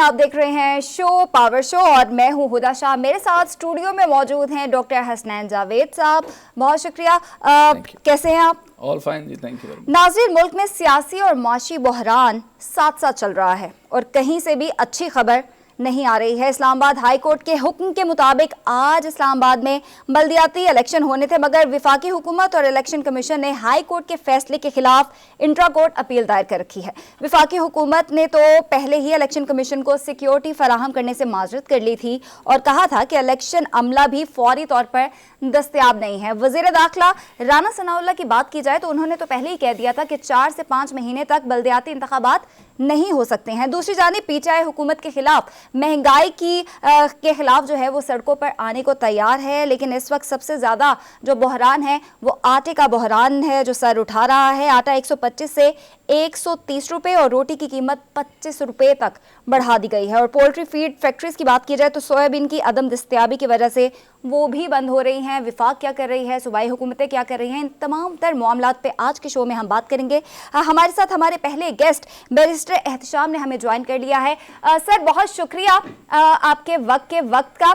आप देख रहे हैं शो पावर शो और मैं हूं हुदा शाह। मेरे साथ स्टूडियो में मौजूद हैं डॉक्टर हसनैन जावेद साहब। बहुत शुक्रिया। कैसे हैं आप? ऑल फाइन जी, थैंक यू। नाज़रीन, मुल्क में सियासी और माशी बहरान साथ साथ चल रहा है और कहीं से भी अच्छी खबर नहीं आ रही है। इस्लामाबाद हाई कोर्ट के हुक्म के मुताबिक आज इस्लामाबाद में बल्दियाती इलेक्शन होने थे, मगर विफाकी हुकूमत और इलेक्शन कमीशन ने हाई कोर्ट के फैसले के खिलाफ इंट्रा कोर्ट अपील दायर कर रखी है। विफाकी हुकूमत ने तो पहले ही इलेक्शन कमीशन को सिक्योरिटी फराहम करने से माजरत कर ली थी और कहा था कि इलेक्शन अमला भी फौरी तौर पर दस्तयाब नहीं है। वज़ीर दाखिला राना सनाउल्लाह की बात की जाए तो उन्होंने तो पहले ही कह दिया था कि 4 से 5 महीने तक बल्दियाती इंतखाबात नहीं हो सकते हैं। दूसरी जानिब पीटीआई हुकूमत के खिलाफ महंगाई के खिलाफ जो है वो सड़कों पर आने को तैयार है, लेकिन इस वक्त सबसे ज़्यादा जो बहरान है वो आटे का बहरान है जो सर उठा रहा है। आटा 125 से 130 रुपये और रोटी की कीमत 25 रुपये तक बढ़ा दी गई है। और पोल्ट्री फीड फैक्ट्रीज की बात की जाए तो सोयाबीन की अदम दस्तयाबी की वजह से वो भी बंद हो रही हैं। विफाक क्या कर रही है, सूबाई हुकूमतें क्या कर रही हैं, इन तमाम तर मामलात पे आज के शो में हम बात करेंगे। हमारे साथ हमारे पहले गेस्ट बैरिस्टर एहतशाम ने हमें ज्वाइन कर लिया है। सर, बहुत शुक्रिया आपके वक्त का।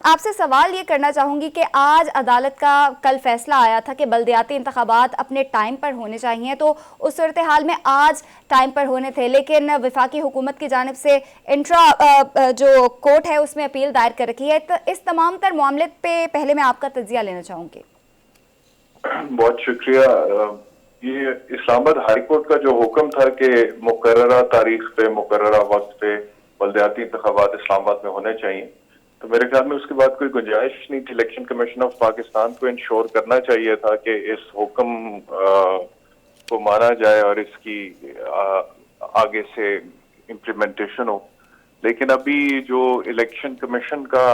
आपसे सवाल ये करना चाहूँगी कि आज अदालत का कल फैसला आया था कि बल्दियाती इंतखाबात अपने टाइम पर होने चाहिए, तो उस सूरत हाल में आज टाइम पर होने थे, लेकिन विफाकी हुकूमत की जानिब से इंट्रा जो कोर्ट है उसमें अपील दायर कर रखी है। तो इस तमाम तर मामले पे पहले मैं आपका तज्जिया लेना चाहूँगी। बहुत शुक्रिया। ये इस्लामाबाद हाई कोर्ट का जो हुक्म था कि मुकर्ररा तारीख पे मुकर्ररा वक्त पे बल्दियाती इंतखाबात इस्लामाबाद में होने चाहिए, तो मेरे ख्याल में उसके बाद कोई गुंजाइश नहीं थी। इलेक्शन कमीशन ऑफ पाकिस्तान को इंश्योर करना चाहिए था कि इस हुक्म को माना जाए और इसकी आगे से इम्प्लीमेंटेशन हो। लेकिन अभी जो इलेक्शन कमीशन का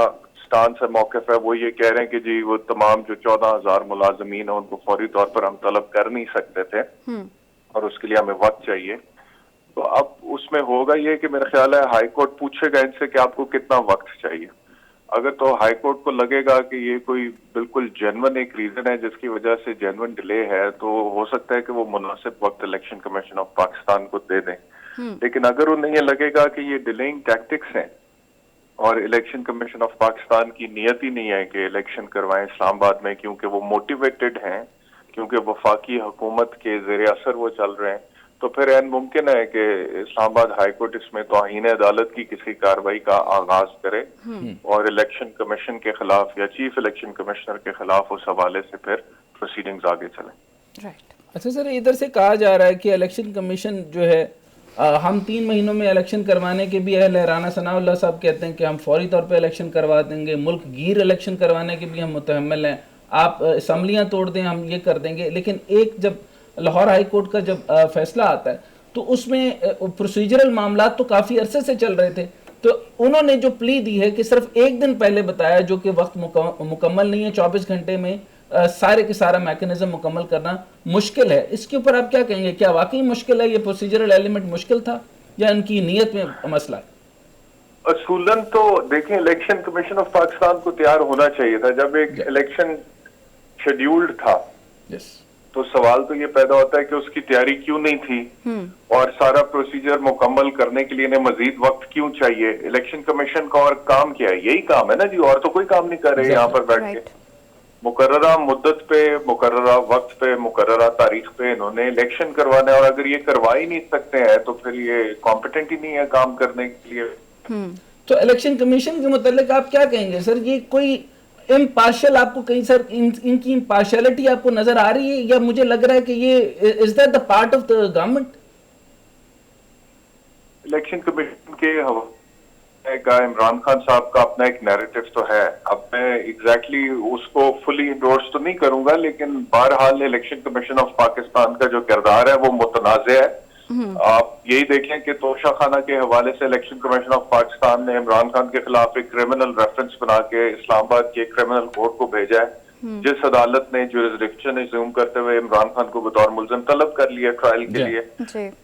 स्टांस है, मौक़िफ़ है, वो ये कह रहे हैं कि जी वो तमाम जो 14,000 मुलाजमीन है उनको फौरी तौर पर हम तलब कर नहीं सकते थे और उसके लिए हमें वक्त चाहिए। तो अब उसमें होगा ये कि मेरा ख्याल है हाई कोर्ट पूछेगा इनसे कि आपको कितना वक्त चाहिए। अगर तो हाई कोर्ट को लगेगा कि ये कोई बिल्कुल जेन्युइन एक रीजन है जिसकी वजह से जेन्युइन डिले है, तो हो सकता है कि वो मुनासिब वक्त इलेक्शन कमीशन ऑफ पाकिस्तान को दे दें। लेकिन अगर उन्हें ये लगेगा कि ये डिलेइंग टैक्टिक्स हैं और इलेक्शन कमीशन ऑफ पाकिस्तान की नियत ही नहीं है कि इलेक्शन करवाएं इस्लामाबाद में, क्योंकि वो मोटिवेटेड हैं, क्योंकि वफाकी हुकूमत के ज़ेरे असर वो चल रहे हैं, तो फिर ऐन मुमकिन है कि इस्लामाबाद हाई कोर्ट इसमें तौहीन अदालत की किसी कार्रवाई का आगाज करे और इलेक्शन कमीशन के खिलाफ या चीफ इलेक्शन कमिश्नर के खिलाफ उस हवाले से फिर प्रोसीडिंग्स आगे चलें। अच्छा सर, इधर से कहा जा रहा है कि इलेक्शन कमीशन जो है हम 3 महीनों में इलेक्शन करवाने के भी अहल है। राना सनाउल्लाह साहब कहते हैं कि हम फौरी तौर पर इलेक्शन करवा देंगे, मुल्क गिर इलेक्शन करवाने के भी हम मुतहम्मिल हैं, आप असम्बलियाँ तोड़ दें हम ये कर देंगे। लेकिन एक जब लाहौर हाई कोर्ट का जब फैसला आता है तो उसमें प्रोसीजरल मामला तो काफ़ी अरसे से चल रहे थे, तो उन्होंने जो प्ली दी है कि सिर्फ एक दिन पहले बताया, जो कि वक्त मुकम्मल नहीं है, 24 घंटे में सारे के सारा मैकेनिज्म मुकम्मल करना मुश्किल है। इसके ऊपर आप क्या कहेंगे? क्या वाकई मुश्किल है, ये प्रोसीजरल एलिमेंट मुश्किल था या इनकी नीयत में मसला है? असूलन तो देखें, इलेक्शन कमीशन ऑफ पाकिस्तान को तैयार होना चाहिए था जब एक इलेक्शन शेड्यूल्ड था। तो सवाल तो ये पैदा होता है कि उसकी तैयारी क्यों नहीं थी और सारा प्रोसीजर मुकम्मल करने के लिए इन्हें मजीद वक्त क्यों चाहिए। इलेक्शन कमीशन का और काम क्या है? यही काम है ना जी, और तो कोई काम नहीं कर रहे यहाँ पर बैठ के। मुकर्ररा मुद्दत पे, मुकर्ररा वक्त पे, मुकर्ररा तारीख पे इन्होंने इलेक्शन करवाना है और अगर ये करवा ही नहीं सकते हैं तो फिर ये कॉम्पिटेंट ही नहीं है काम करने के लिए। तो इलेक्शन कमीशन के मुतालिक आप क्या कहेंगे सर? ये कोई इम्पार्शियल आपको कहीं सर इनकी इम्पार्शियलिटी आपको नजर आ रही है, या मुझे लग रहा है कि ये is that the part of the government? Election commission के इमरान खान साहब का अपना एक नैरेटिव तो है। अब मैं एग्जैक्टली उसको फुली इंडोर्स तो नहीं करूंगा, लेकिन बहरहाल इलेक्शन कमीशन ऑफ पाकिस्तान का जो किरदार है वो मुतनाज़ है। आप यही देखें कि तोशा खाना के हवाले से इलेक्शन कमीशन ऑफ पाकिस्तान ने इमरान खान के खिलाफ एक क्रिमिनल रेफरेंस बना के इस्लामाबाद के क्रिमिनल कोर्ट को भेजा है, जिस अदालत ने जुरिस्डिक्शन एज्यूम करते हुए इमरान खान को बतौर मुल्जिम तलब कर लिया ट्रायल के लिए।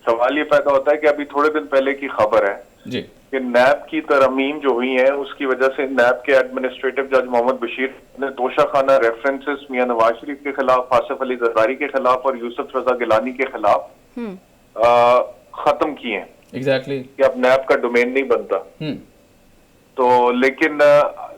सवाल ये पैदा होता है कि अभी थोड़े दिन पहले की खबर है कि नैब की तरमीम जो हुई है उसकी वजह से नैब के एडमिनिस्ट्रेटिव जज मोहम्मद बशीर ने तोशा खाना रेफरेंसेस मियां नवाज शरीफ के खिलाफ, आसिफ अली जरदारी के खिलाफ और यूसुफ रजा गिलानी के खिलाफ खत्म किए हैं। एग्जैक्टली। कि अब नैब का डोमेन नहीं बनता। तो लेकिन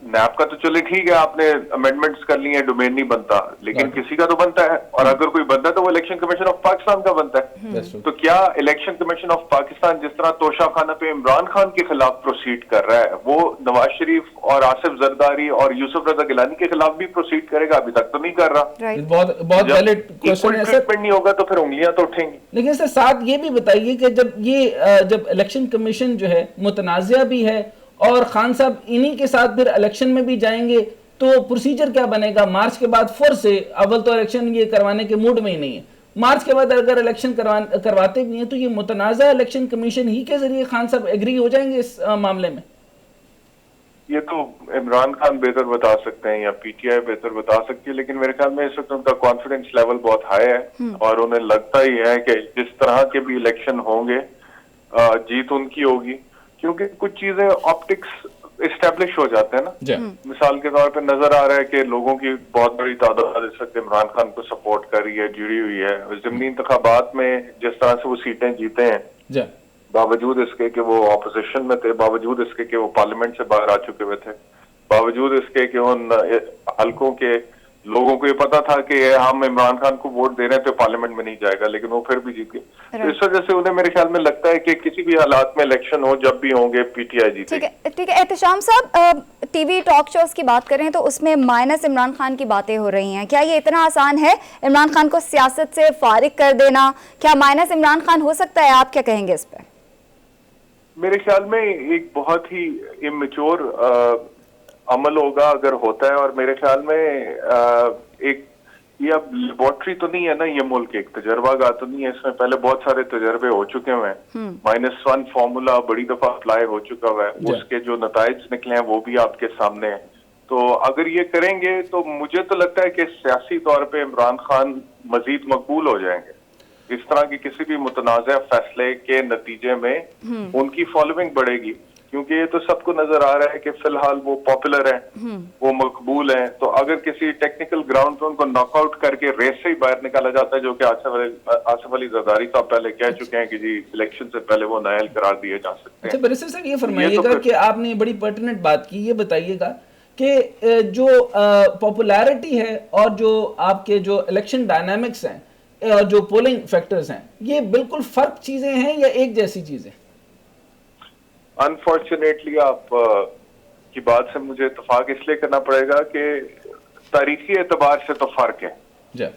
नैब का तो चले ठीक है, आपने अमेंडमेंट्स कर ली हैं, डोमेन नहीं बनता, लेकिन किसी का तो बनता है, और अगर कोई बनता है तो वो इलेक्शन कमीशन ऑफ पाकिस्तान का बनता है। तो क्या इलेक्शन कमीशन ऑफ पाकिस्तान जिस तरह तोशाखाना पे इमरान खान के खिलाफ प्रोसीड कर रहा है, वो नवाज शरीफ और आसिफ जरदारी और यूसुफ रजा गिलानी के खिलाफ भी प्रोसीड करेगा? अभी तक तो नहीं कर रहा। बहुत वैलिड क्वेश्चन है सर। नहीं होगा तो फिर उंगलियां तो उठेंगी। लेकिन सर साथ ये भी बताइए कि जब इलेक्शन कमीशन जो है मुतनाज़िया भी है और खान साहब इन्हीं के साथ फिर इलेक्शन में भी जाएंगे, तो प्रोसीजर क्या बनेगा? मार्च के बाद फिर से, अव्वल तो इलेक्शन ये करवाने के मूड में ही नहीं है, मार्च के बाद अगर इलेक्शन करवाते भी हैं तो ये मुतनाज़ा इलेक्शन कमीशन ही के जरिए खान साहब एग्री हो जाएंगे इस मामले में? ये तो इमरान खान बेहतर बता सकते हैं या पीटीआई बेहतर बता सकती है, लेकिन मेरे ख्याल में इस वक्त उनका कॉन्फिडेंस लेवल बहुत हाई है और उन्हें लगता ही है कि जिस तरह के भी इलेक्शन होंगे जीत उनकी होगी, क्योंकि कुछ चीजें ऑप्टिक्स इस्टेब्लिश हो जाते हैं ना। मिसाल के तौर पे नजर आ रहा है कि लोगों की बहुत बड़ी तादाद इस वक्त इमरान खान को सपोर्ट कर रही है, जुड़ी हुई है। ज़िमनी इंतखाबात में जिस तरह से वो सीटें जीते हैं, बावजूद इसके कि वो ऑपोजिशन में थे, बावजूद इसके कि वो पार्लियामेंट से बाहर आ चुके हुए थे, बावजूद इसके कि उन हलकों के लोगों को ये पता था कि हम इमरान खान को वोट दे रहे हैं तो पार्लियामेंट में नहीं जाएगा, लेकिन वो फिर भी जीत गए। तो इस वजह से उन्हें मेरे ख्याल में लगता है कि किसी भी हालात में इलेक्शन हो, जब भी होंगे, पीटीआई जीतेगी। ठीक है एहतशाम साहब, टीवी टॉक शोज की बात करें तो उसमें माइनस इमरान खान की बातें हो रही हैं। क्या ये इतना आसान है इमरान खान को सियासत से फारिग कर देना? क्या माइनस इमरान खान हो सकता है? आप क्या कहेंगे इस पर? मेरे ख्याल में एक बहुत ही इमेच्योर अमल होगा अगर होता है, और मेरे ख्याल में एक ये अब लेबोरेटरी तो नहीं है ना, ये मुल्क एक तजर्बागार तो नहीं है, इसमें पहले बहुत सारे तजर्बे हो चुके हुए हैं। -1 फॉर्मूला बड़ी दफा अप्लाई हो चुका हुआ है, उसके जो नताइज निकले हैं वो भी आपके सामने है। तो अगर ये करेंगे तो मुझे तो लगता है कि सियासी तौर पे इमरान खान मजीद मकबूल हो जाएंगे। इस तरह की किसी भी मुतनाज़ा फैसले के नतीजे में उनकी फॉलोइंग बढ़ेगी, क्योंकि ये तो सबको नजर आ रहा है कि फिलहाल वो पॉपुलर हैं, वो मकबूल हैं। तो अगर किसी टेक्निकल ग्राउंड पे उनको नॉकआउट करके रेस से ही बाहर निकाला जाता है, जो कि आसिफ अली जरदारी साहब पहले कह चुके हैं कि जी इलेक्शन से पहले वो नाअहल करार दिए जा सकते हैं। अच्छा बैरिस्टर साहब, ये फरमाइएगा कि आपने बड़ी पर्टिनेंट बात की, ये बताइएगा कि जो पॉपुलैरिटी है और जो आपके जो इलेक्शन डायनामिक्स हैं और जो पोलिंग फैक्टर्स हैं, ये बिल्कुल फर्क चीजें हैं या एक जैसी चीजें? अनफॉर्चुनेटली आप की बात से मुझे इत्तेफाक इसलिए करना पड़ेगा कि तारीखी एतबार से तो फर्क है।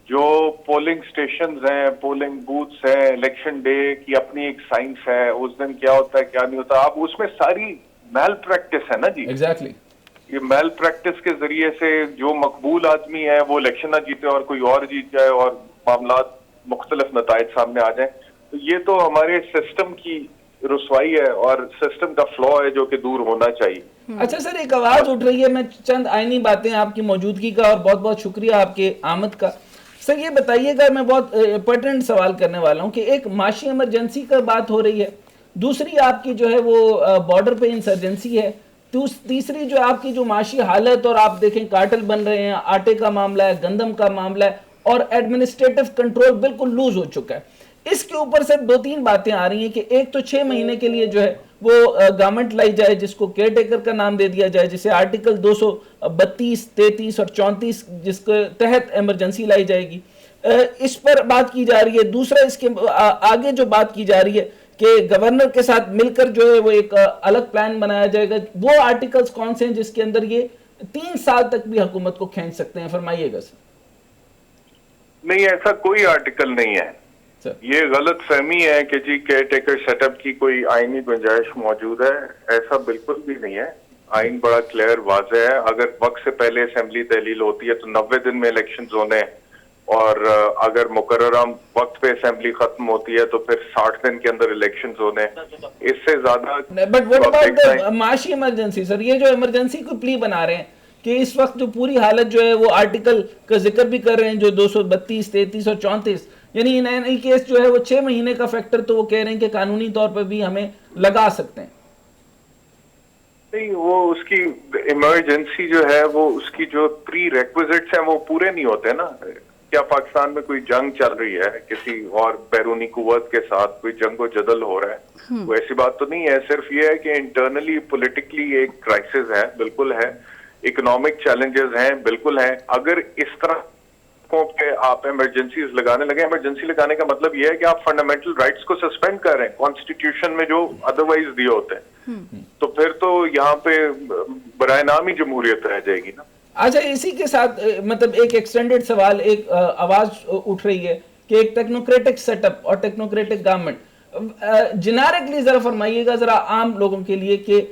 जो पोलिंग स्टेशंस हैं, पोलिंग बूथ्स हैं, इलेक्शन डे की अपनी एक साइंस है, उस दिन क्या होता है क्या नहीं होता, अब उसमें सारी मैल प्रैक्टिस है ना जी। एग्जैक्टली। ये मैल प्रैक्टिस के जरिए से जो मकबूल आदमी है वो इलेक्शन ना जीते और कोई और जीत जाए और मामला मुख्तलिफ नताइज सामने आ जाए, तो ये तो हमारे सिस्टम की रुसवाई है और सिस्टम का फ्लॉ है जो कि दूर होना चाहिए। अच्छा सर, एक आवाज उठ रही है, मैं चंद आईनी बातें आपकी मौजूदगी का और बहुत बहुत शुक्रिया आपके आमद का। सर ये बताइएगा, मैं बहुत पर्टिनेंट सवाल करने वाला हूँ कि एक माशी इमरजेंसी का बात हो रही है, दूसरी आपकी जो है वो बॉर्डर पे इंसर्जेंसी है, तीसरी जो आपकी जो माशी हालत, और आप देखें कार्टेल बन रहे हैं, आटे का मामला है, गंदम का मामला है, और एडमिनिस्ट्रेटिव कंट्रोल बिल्कुल लूज हो चुका है। इसके ऊपर से 2-3 बातें आ रही हैं कि एक तो 6 महीने के लिए जो है वो गवर्नमेंट लाई जाए, जिसको केयर टेकर का नाम दे दिया जाए, जिसे आर्टिकल 232, 33 और 34 जिसके तहत इमरजेंसी लाई जाएगी, इस पर बात की जा रही है। दूसरा, इसके आगे जो बात की जा रही है कि गवर्नर के साथ मिलकर जो है वो एक अलग प्लान बनाया जाएगा। वो आर्टिकल्स कौन से हैं जिसके अंदर ये 3 साल तक भी हुकूमत को खींच सकते हैं? फरमाइएगा सर। नहीं, ऐसा कोई आर्टिकल नहीं है। ये गलत फहमी है कि जी केयर टेकर सेटअप की कोई आईनी गुंजाइश मौजूद है, ऐसा बिल्कुल भी नहीं है। आइन बड़ा क्लियर वाज़ेह है। अगर वक्त से पहले असेंबली तहलील होती है तो 90 दिन में इलेक्शन होने हैं, और अगर मुकर्ररा वक्त पे असेंबली खत्म होती है तो फिर 60 दिन के अंदर इलेक्शन होने हैं। इससे ज्यादा बट व्हाट अबाउट माशी इमरजेंसी सर? ये जो इमरजेंसी को प्ली बना रहे हैं कि इस वक्त जो पूरी हालत जो है वो आर्टिकल का जिक्र भी कर रहे हैं, जो 232, 33 और 34, यानी इन केस जो है वो 6 महीने का फैक्टर तो वो कह रहे हैं कि कानूनी तौर पर भी हमें लगा सकते हैं। नहीं, वो उसकी इमरजेंसी जो है वो उसकी जो प्री रेक्विजिट्स हैं वो पूरे नहीं होते ना। क्या पाकिस्तान में कोई जंग चल रही है किसी और बैरूनी कुव्वत के साथ, कोई जंग व जदल हो रहा है? वो ऐसी बात तो नहीं है। सिर्फ ये है कि इंटरनली पॉलिटिकली एक क्राइसिस है, बिल्कुल है। इकोनॉमिक चैलेंजेस हैं, बिल्कुल हैं। अगर इस तरह पे आप इमरजेंसीज लगाने लगे, इमरजेंसी लगाने का मतलब यह है कि आप फंडामेंटल राइट्स को सस्पेंड कर रहे हैं कॉन्स्टिट्यूशन में जो अदरवाइज दिए होते हैं। तो फिर तो यहाँ पे बराए नाम ही जमहूरियत रह जाएगी ना। अच्छा, इसी के साथ मतलब एक एक्सटेंडेड सवाल, एक आवाज उठ रही है कि एक टेक्नोक्रेटिक सेटअप और टेक्नोक्रेटिक गवर्नमेंट, जेनेरिकली जरा फरमाइएगा जरा आम लोगों के लिए कि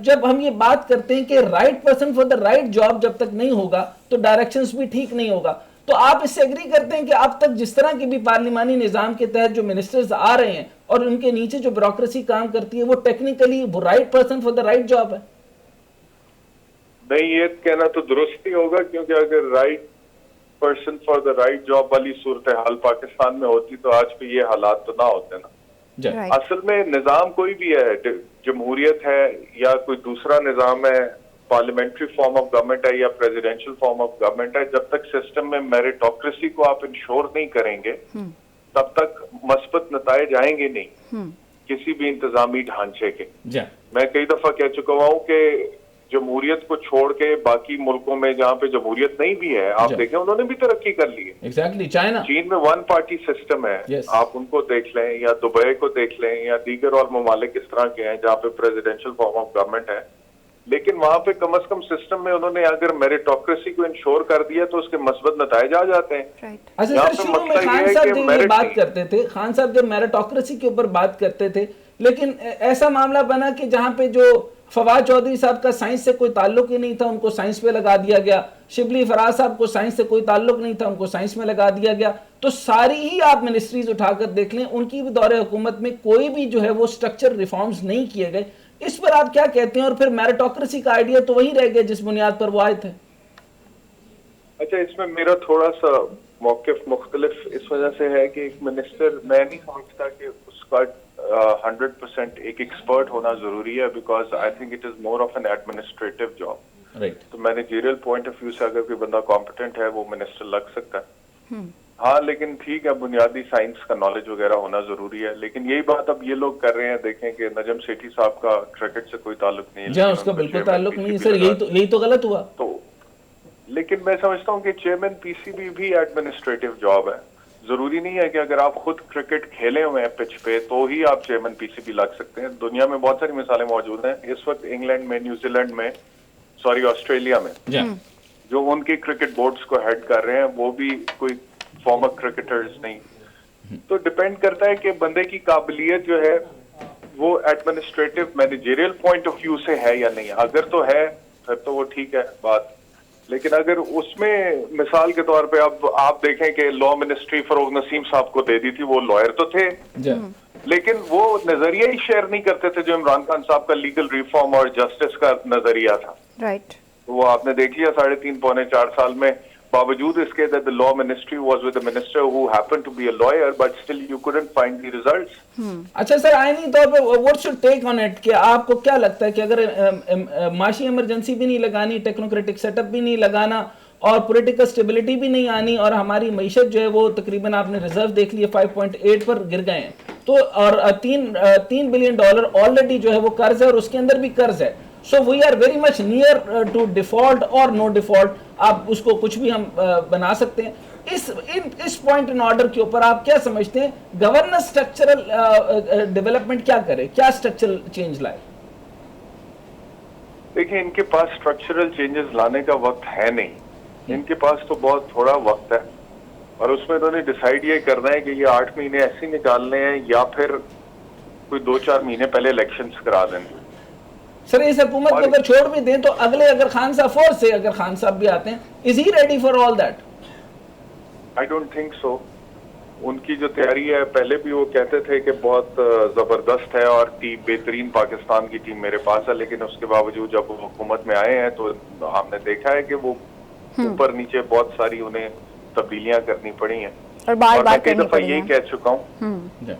जब हम ये बात करते हैं कि right person for the right job जब तक नहीं होगा तो डायरेक्शंस भी ठीक नहीं होगा, तो आप इससे एग्री करते हैं कि अब तक जिस तरह की भी पार्लिमानी निजाम के तहत जो मिनिस्टर्स आ रहे हैं और उनके नीचे जो ब्यूरोक्रेसी काम करती है वो टेक्निकली वो right person for the right job है? नहीं, ये कहना तो दुरुस्त ही होगा, क्योंकि अगर right person for the right job वाली सूरत हाल पाकिस्तान में होती तो आज भी ये हालात तो ना होते ना। Right. असल में निजाम कोई भी है, जमहूरियत है या कोई दूसरा निजाम है, पार्लियामेंट्री फॉर्म ऑफ गवर्नमेंट है या प्रेसिडेंशियल फॉर्म ऑफ गवर्नमेंट है, जब तक सिस्टम में मेरिटोक्रेसी को आप इंश्योर नहीं करेंगे तब तक मस्बत नताइज आएंगे नहीं किसी भी इंतजामी ढांचे के। मैं कई दफा कह चुका हूँ कि जमहूरियत को छोड़ के बाकी मुल्कों में जहाँ पे जमहूरियत नहीं भी है, आप देखें उन्होंने भी तरक्की कर ली है। एग्जैक्टली, चाइना, चीन में वन पार्टी सिस्टम है। Yes. आप उनको देख लें या दुबई को देख लें या दीगर और ममालिक इस तरह के हैं जहाँ पे प्रेसिडेंशियल फॉर्म ऑफ गवर्नमेंट है, लेकिन वहां पे कम से कम सिस्टम में उन्होंने अगर मेरिटोक्रेसी को इंश्योर कर दिया तो उसके मस्बत नताइज आ जाते हैं। अच्छा सर, शुरू में खान साहब जब ये बात करते थे, खान साहब जब मेरिटोक्रेसी के ऊपर बात करते थे, लेकिन ऐसा मामला बना कि जहां पे जो फवाद चौधरी साहब का साइंस से कोई ताल्लुक ही नहीं था, उनको साइंस पे लगा दिया गया। शिबली फराज साहब को साइंस से कोई ताल्लुक नहीं था, उनको साइंस में लगा दिया गया। तो सारी ही आप मिनिस्ट्रीज उठाकर देख लें, उनकी भी दौरे हुकूमत में कोई भी जो है वो स्ट्रक्चर रिफॉर्म्स नहीं किए गए। इस पर आप क्या कहते हैं? और फिर मेरिटोक्रेसी का आइडिया तो वही रह गया जिस बुनियाद पर वो आए थे। अच्छा, इसमें मेरा थोड़ा सा मौक़िफ़ मुख्तलिफ इस वजह से है कि एक मिनिस्टर, मैं नहीं समझता कि उसका 100% एक एक्सपर्ट होना जरूरी है, because I think it is more of N administrative job. तो मैनेजरियल पॉइंट ऑफ व्यू से अगर कोई बंदा कॉम्पिटेंट है वो मिनिस्टर लग सकता है। हाँ, लेकिन ठीक है, बुनियादी साइंस का नॉलेज वगैरह होना जरूरी है। लेकिन यही बात अब ये लोग कर रहे हैं। देखें कि नजम सेठी साहब का क्रिकेट से कोई ताल्लुक नहीं है। जी, उसका बिल्कुल ताल्लुक नहीं है सर, यही तो गलत हुआ। तो लेकिन मैं समझता हूँ कि चेयरमैन पीसीबी भी एडमिनिस्ट्रेटिव जॉब है। जरूरी नहीं है कि अगर आप खुद क्रिकेट खेले हुए हैं पिच पे तो ही आप चेयरमैन पीसीबी लग सकते हैं। दुनिया में बहुत सारी मिसालें मौजूद हैं। इस वक्त इंग्लैंड में, न्यूजीलैंड में, ऑस्ट्रेलिया में जो उनके क्रिकेट बोर्ड्स को हेड कर रहे हैं वो भी कोई फॉर्मर क्रिकेटर्स नहीं। तो डिपेंड करता है कि बंदे की काबिलियत जो है वो administrative managerial point of view से है या नहीं। अगर तो है फिर तो वो ठीक है बात, लेकिन अगर उसमें मिसाल के तौर पे अब आप देखें कि लॉ मिनिस्ट्री फरोग नसीम साहब को दे दी थी, वो लॉयर तो थे लेकिन वो नजरिया ही शेयर नहीं करते थे जो इमरान खान साहब का लीगल रिफॉर्म और जस्टिस का नजरिया था। राइट। वो आपने देख लिया 3.5-4 साल में, बावजूद इसके that the law ministry was with a minister who happened to be a lawyer, but still you couldn't find the results. अच्छा सर, आईनी तौर पे what's your take on it कि आपको क्या लगता है कि अगर माशी इमरजेंसी भी नहीं लगानी, टेक्नोक्रेटिक सेटअप भी नहीं लगाना और पॉलिटिकल स्टेबिलिटी भी नहीं आनी और हमारी मईशत जो है वो तकरीबन आपने रिजर्व देख लिए 5.8 पर गिर गए हैं, तो और $3 बिलियन ऑलरेडी जो है वो कर्ज है और उसके अंदर भी कर्ज है। So we are very much near to default और नो डिफॉल्ट, आप उसको कुछ भी हम बना सकते हैं। इस पॉइंट इन ऑर्डर के ऊपर आप क्या समझते हैं गवर्नेंस स्ट्रक्चरल डेवलपमेंट क्या करे, क्या स्ट्रक्चरल चेंज लाए? देखिए, इनके पास स्ट्रक्चरल चेंजेस लाने का वक्त है नहीं, इनके पास तो बहुत थोड़ा वक्त है और उसमें इन्होंने डिसाइड ये करना है कि ये 8 महीने ऐसे निकालने हैं या फिर कोई 2-4 महीने पहले इलेक्शंस करा देंगे। सर इस हुकूमत को अगर छोड़ भी दें तो अगले अगर खान साहब फोर्स से अगर खान साहब भी आते हैं, is he ready for all that? I don't think so. उनकी जो तैयारी है, पहले भी वो कहते थे कि बहुत जबरदस्त है और टीम बेहतरीन पाकिस्तान की टीम मेरे पास है, लेकिन उसके बावजूद जब वो हुकूमत में आए हैं तो हमने देखा है कि वो ऊपर नीचे बहुत सारी उन्हें तब्दीलियां करनी पड़ी हैं और बार-बार कई दफा यही कह चुका हूँ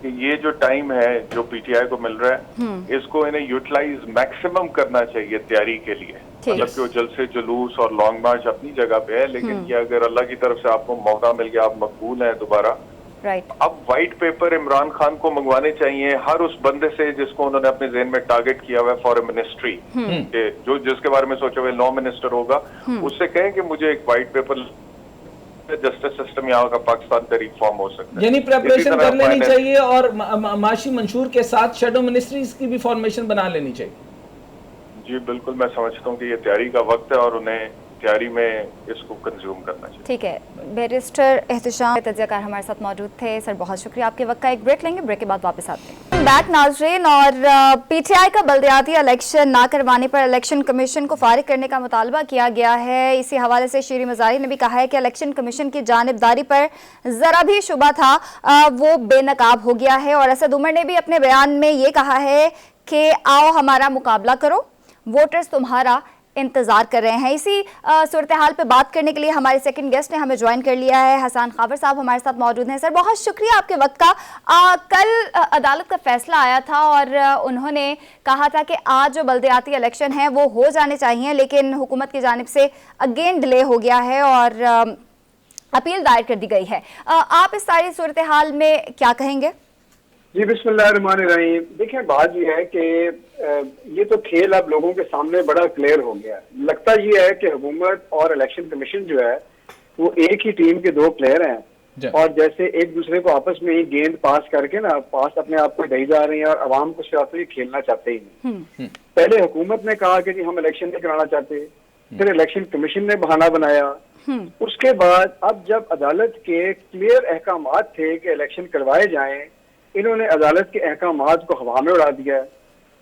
कि ये जो टाइम है जो पीटीआई को मिल रहा है इसको इन्हें यूटिलाइज मैक्सिमम करना चाहिए तैयारी के लिए। ठीक। मतलब कि वो जलसे जुलूस और लॉन्ग मार्च अपनी जगह पे है, लेकिन कि अगर अल्लाह की तरफ से आपको मौका मिल गया, आप मकबूल हैं दोबारा, राइट। अब व्हाइट पेपर इमरान खान को मंगवाने चाहिए हर उस बंदे से जिसको उन्होंने अपने ज़हन में टारगेट किया हुआ है फॉर मिनिस्ट्री, के जो जिसके बारे में सोचा हुआ लॉ मिनिस्टर होगा, उससे कहें कि मुझे एक व्हाइट पेपर, जस्टिस सिस्टम यहाँ का पाकिस्तान का रिफॉर्म हो सकता है। यानी प्रेपरेशन इसी तरह कर लेनी finance- चाहिए और माशी मंशूर के साथ शेडो मिनिस्ट्रीज की भी फॉर्मेशन बना लेनी चाहिए। जी बिल्कुल, मैं समझता हूँ कि ये तैयारी का वक्त है और उन्हें तैयारी में इसको कंज्यूम करना चाहिए। ठीक है, बैरिस्टर एहतिशाम तज्ज़ियाकार हमारे साथ मौजूद थे। सर बहुत शुक्रिया, आपके वक्त का एक ब्रेक लेंगे, ब्रेक के बाद वापस आते हैं। बैक नाज़रीन, और पीटीआई का बल्दियाती इलेक्शन ना करवाने पर इलेक्शन कमीशन को फारिग करने का मुतालबा किया गया है। इसी हवाले से शीरी मज़ारी ने भी कहा है कि इलेक्शन कमीशन की जानिबदारी पर ज़रा भी शुबा था वो बेनकाब हो गया है। और असद उमर ने भी अपने बयान में ये कहा है कि आओ हमारा मुकाबला करो, वोटर्स तुम्हारा इंतजार कर रहे हैं। इसी सूरत हाल पे बात करने के लिए हमारे सेकंड गेस्ट ने हमें ज्वाइन कर लिया है। हसन खावर साहब हमारे साथ मौजूद हैं। सर बहुत शुक्रिया आपके वक्त का। कल अदालत का फैसला आया था और उन्होंने कहा था कि आज जो बल्दियाती इलेक्शन है वो हो जाने चाहिए, लेकिन हुकूमत की जानिब से अगेन डिले हो गया है और अपील दायर कर दी गई है। आप इस सारी सूरत हाल में क्या कहेंगे? जी बिस्मिल्लाहिर्रहमानिर्रहीम। देखिए बात यह है कि ये तो खेल अब लोगों के सामने बड़ा क्लियर हो गया है। लगता ये है कि हुकूमत और इलेक्शन कमीशन जो है वो एक ही टीम के दो प्लेयर हैं और जैसे एक दूसरे को आपस में ही गेंद पास करके ना पास अपने आप को दे जा रहे हैं और अवाम को सिर्फ ये खेलना चाहते ही नहीं। पहले हुकूमत ने कहा कि जी हम इलेक्शन नहीं कराना चाहते, फिर इलेक्शन कमीशन ने बहाना बनाया, उसके बाद अब जब अदालत के क्लियर अहकामात थे कि इलेक्शन करवाए जाएं, इन्होंने अदालत के अहकामात को हवा में उड़ा दिया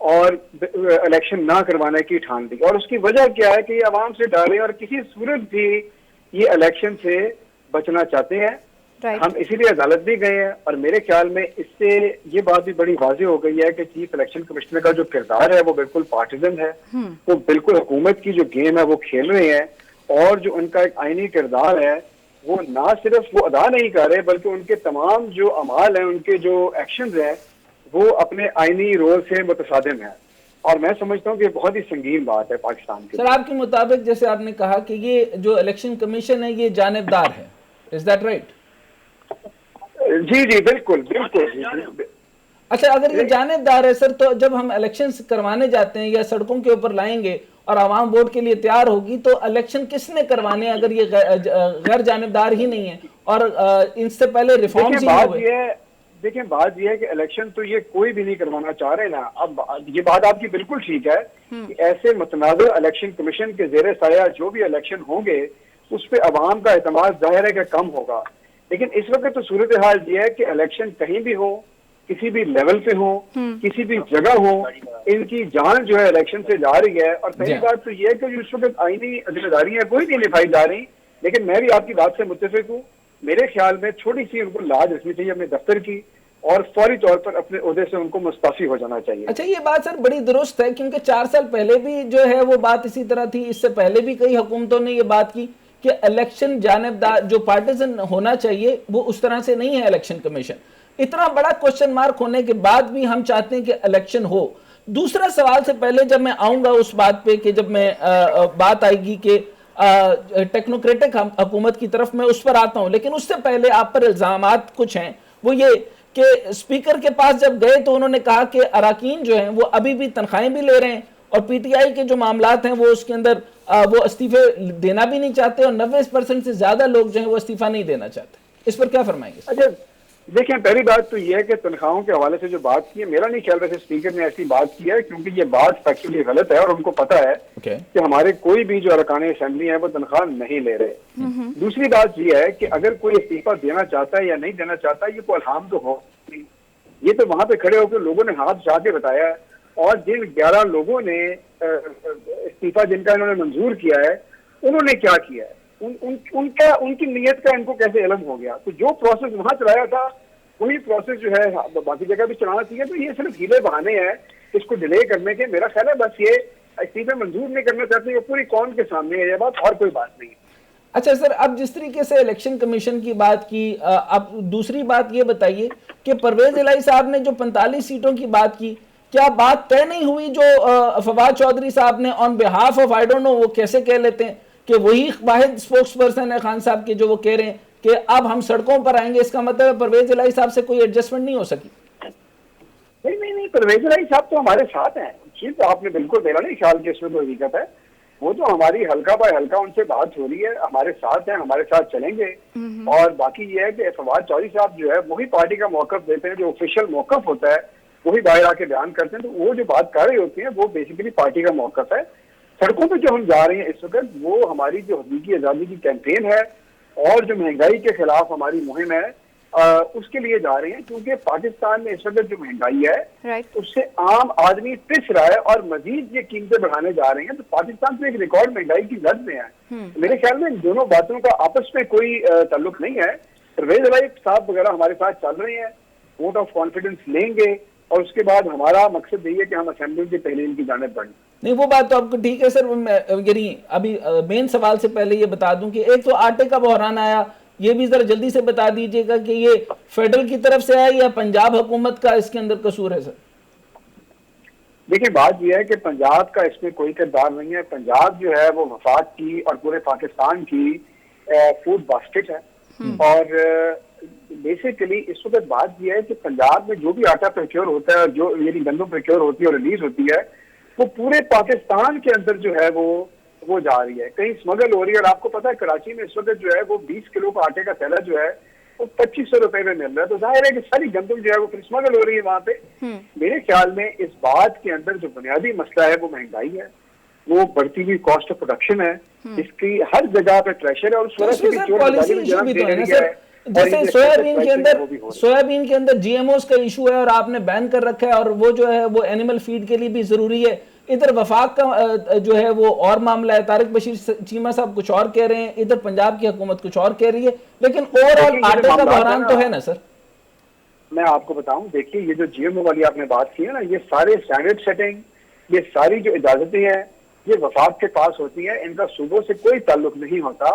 और इलेक्शन ना करवाने की ठान ली। और उसकी वजह क्या है कि ये अवाम से डरे और किसी सूरत भी ये इलेक्शन से बचना चाहते हैं। हम इसीलिए अदालत भी गए हैं और मेरे ख्याल में इससे ये बात भी बड़ी वाज़ेह हो गई है कि चीफ इलेक्शन कमिश्नर का जो किरदार है वो बिल्कुल पार्टिजन है, वो बिल्कुल हुकूमत की जो गेम है वो खेल रहे हैं और जो उनका एक आईनी किरदार है वो ना सिर्फ वो अदा नहीं कर रहे बल्कि उनके तमाम जो अमाल हैं, उनके जो एक्शंस हैं वो अपने आईनी रोल से मुतसादिम है। और मैं समझता हूँ कि बहुत ही संगीन बात है पाकिस्तान के। सर आपके मुताबिक जैसे आपने कहा कि ये जो इलेक्शन कमीशन है ये जानिबदार है, इज दैट राइट? जी जी बिल्कुल बिल्कुल। अच्छा, अगर ये जानिबदार है सर, तो जब हम इलेक्शन करवाने जाते हैं या सड़कों के ऊपर लाएंगे और आवाम वोट के लिए तैयार होगी तो इलेक्शन किसने करवाने अगर ये गैर जानिबदार ही नहीं है और इनसे पहले रिफॉर्म्स ही हुए? देखिए बात यह है कि इलेक्शन तो ये कोई भी नहीं करवाना चाह रहे ना। अब ये बात आपकी बिल्कुल ठीक है कि ऐसे मुतनाज़िर इलेक्शन कमीशन के ज़ेरे साया जो भी इलेक्शन होंगे उस पर अवाम का एतमाद जाहिर है कि कम होगा। लेकिन इस वक्त तो सूरत हाल ये है कि इलेक्शन कहीं भी हो, किसी भी लेवल पे हो, किसी भी जगह हो, इनकी जान जो है इलेक्शन से जा रही है। और पहली बात तो ये है कि इस वक्त आईनी जिम्मेदारियां कोई नहीं निभाई जा रही। लेकिन मैं भी आपकी बात से मुत्तफिक हूँ। मेरे ख्याल में थोड़ी सी उनको लाज रखनी चाहिए अपने दफ्तर की और फौरी तौर पर अपने ओहदे से उनको मुस्तफी हो जाना चाहिए। अच्छा, ये बात सर बड़ी दुरुस्त है क्योंकि 4 साल पहले भी जो है वो बात इसी तरह थी। इससे पहले भी कई हुकूमतों ने ये बात की कि इलेक्शन जानिबदार जो पार्टिजन होना चाहिए वो उस तरह से नहीं है इलेक्शन कमीशन। इतना बड़ा क्वेश्चन मार्क होने के बाद भी हम चाहते हैं कि इलेक्शन हो। दूसरा सवाल से पहले जब मैं आऊंगा उस बात पे कि जब मैं बात आएगी कि टेक्नोक्रेटिक हुकूमत की तरफ, मैं उस पर आता हूं, लेकिन उससे पहले आप पर इल्जामात कुछ हैं। वो ये कि स्पीकर के पास जब गए तो उन्होंने कहा कि अराकीन जो हैं वो अभी भी तनख्वाहें भी ले रहे हैं और पीटीआई के जो मामलात हैं वो उसके अंदर वो इस्तीफे देना भी नहीं चाहते और 90% से ज्यादा लोग जो हैं वो इस्तीफा नहीं देना चाहते। इस पर क्या फरमाएंगे? अच्छा देखिए, पहली बात तो यह है कि तनख्वाहों के हवाले से जो बात की है, मेरा नहीं ख्याल वैसे स्पीकर ने ऐसी बात की है क्योंकि ये बात फैक्चुअली गलत है और उनको पता है कि हमारे कोई भी जो अरकान असेंबली है वो तनख्वाह नहीं ले रहे। दूसरी बात यह है कि अगर कोई इस्तीफा देना चाहता है या नहीं देना चाहता, ये कोई अल्हाम तो हो, ये तो वहां पे खड़े होकर लोगों ने हाथ उठा के बताया है। और जिन 11 लोगों ने इस्तीफा जिनका इन्होंने मंजूर किया है उन्होंने क्या किया है, उनकी नीयत का इनको कैसे इल्म हो गया? तो जो प्रोसेस वहां चलाया था वही प्रोसेस जो है बाकी जगह भी चलाना चाहिए। तो ये सिर्फ हीले बहाने हैं इसको डिले करने के। मेरा ख्याल है बस ये इस्तीफे मंजूर नहीं करना चाहते, ये पूरी कौम के सामने है ये बात, और कोई बात नहीं है। अच्छा सर, अब जिस तरीके से इलेक्शन कमीशन की बात की, अब दूसरी बात ये बताइए कि परवेज इलाही साहब ने जो 45 सीटों की बात की, क्या बात तय नहीं हुई जो फवाद चौधरी साहब ने on behalf of I don't know वो कैसे कह लेते हैं कि वही वाहिद स्पोक्स पर्सन है खान साहब के जो वो कह रहे हैं कि अब हम सड़कों पर आएंगे, इसका मतलब है परवेज इलाही साहब से कोई एडजस्टमेंट नहीं हो सकी? नहीं, परवेज इलाही साहब तो हमारे साथ हैं। ये तो आपने बिल्कुल देखा नहीं ख्याल की इसमें तो हकीकत है। वो तो हमारी हल्का बाय हल्का उनसे बात हो रही है, हमारे साथ हैं, हमारे साथ चलेंगे। और बाकी ये है कि फवाद चौधरी साहब जो है वही पार्टी का मौकफ देते हैं, जो ऑफिशियल मौकफ होता है वही बाहर आके बयान करते हैं। तो वो जो बात कर रही होती है वो बेसिकली पार्टी का मौकफ है। सड़कों पे जो हम जा रहे हैं इस वक्त वो हमारी जो हकीकी आज़ादी की कैंपेन है और जो महंगाई के खिलाफ हमारी मुहिम है उसके लिए जा रहे हैं, क्योंकि पाकिस्तान में इस वक्त जो महंगाई है उससे आम आदमी पिस रहा है और मजीद ये कीमतें बढ़ाने जा रहे हैं। तो पाकिस्तान तो एक रिकॉर्ड महंगाई की लद में है। मेरे ख्याल में इन दोनों बातों का आपस में कोई ताल्लुक नहीं है। परवेज इलाही साहब वगैरह हमारे साथ चल रहे हैं, वोट ऑफ कॉन्फिडेंस लेंगे और उसके बाद हमारा मकसद यही है कि हम असेंबली की तहलील की जानिब बढ़ें। नहीं, वो बात तो आपको ठीक है सर। यानी अभी मेन सवाल से पहले ये बता दूं कि एक तो आटे का बहरान आया, ये भी जरा जल्दी से बता दीजिएगा कि ये फेडरल की तरफ से है या पंजाब हुकूमत का इसके अंदर कसूर है? सर देखिए, बात यह है कि पंजाब का इसमें कोई किरदार नहीं है। पंजाब जो है वो वफाक की और पूरे पाकिस्तान की फूड बास्केट है। और बेसिकली इस वक्त बात यह है कि पंजाब में जो भी आटा प्रोक्योर होता है, जो यानी गंदम प्रोक्योर होती है और रिलीज होती है, वो पूरे पाकिस्तान के अंदर जो है वो जा रही है, कहीं स्मगल हो रही है। और आपको पता है कराची में इस वक्त जो है वो 20 किलो का आटे का थैला जो है वो 2500 रुपए में मिल रहा है। तो जाहिर है कि सारी गंदम जो है वो फिर स्मगल हो रही है वहां पे। मेरे ख्याल में इस बात के अंदर जो बुनियादी मसला है वो महंगाई है, वो बढ़ती हुई कॉस्ट ऑफ प्रोडक्शन है, इसकी हर जगह पे प्रेशर है। और उस वजह से जैसे सोयाबीन के अंदर जीएमओस का इशू है और आपने बैन कर रखा है, और वो जो है वो एनिमल फीड के लिए भी जरूरी है। इधर वफाक का जो है वो और मामला है, तारिक बशीर चीमा साहब कुछ और कह रहे हैं, इधर पंजाब की हुकूमत कुछ और कह रही है, लेकिन ओवरऑल आटे का बहरान तो है ना सर? मैं आपको बताऊं, देखिए ये जो जीएमओ वाली आपने बात की है ना, ये सारे स्टैंडर्ड सेटिंग, ये सारी जो इजाजतें हैं ये वफाक के पास होती है, इनका सूबों से कोई ताल्लुक नहीं होता।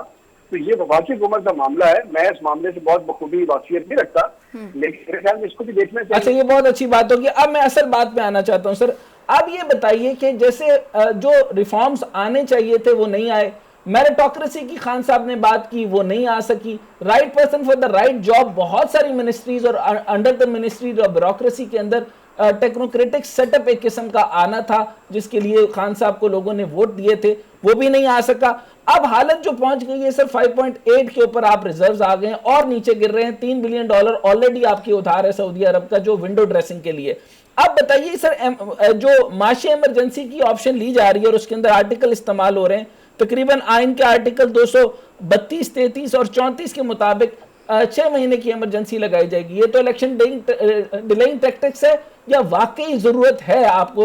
तो ये वफाकी हुकूमत का मामला है। मैं इस मामले से बहुत बखूबी वाकियत नहीं रखता, लेकिन मेरे ख्याल में इसको भी देखना चाहिए। अच्छा, ये बहुत अच्छी बात होगी। अब मैं असल बात पे आना चाहता हूँ सर। अब ये बताइए कि जैसे जो रिफॉर्म्स आने चाहिए थे वो नहीं आए, मेरिटोक्रेसी की खान साहब ने बात की वो नहीं आ सकी, right person for the right job, बहुत सारी मिनिस्ट्रीज और अंडर द मिनिस्ट्री और ब्यूरोक्रेसी के अंदर टेक्नोक्रेटिक सेटअप एक किस्म का आना था जिसके लिए खान साहब को लोगों ने वोट दिए थे, वो भी नहीं आ सका। अब हालत जो पहुंच गई है सर, 5.8 के ऊपर आप रिजर्व्स आ गए और नीचे गिर रहे हैं। $3 बिलियन ऑलरेडी आपकी उधार है सऊदी अरब का, जो विंडो ड्रेसिंग के लिए। अब बताइए सर, जो माशी इमरजेंसी की ऑप्शन ली जा रही है और उसके अंदर आर्टिकल इस्तेमाल हो रहे हैं, तकरीबन आइन के आर्टिकल 232, 33 और 34 के मुताबिक 6 महीने की इमरजेंसी लगाई जाएगी। ये तो इलेक्शन डिलेइंग टैक्टिक्स है या वाकई जरूरत है आपको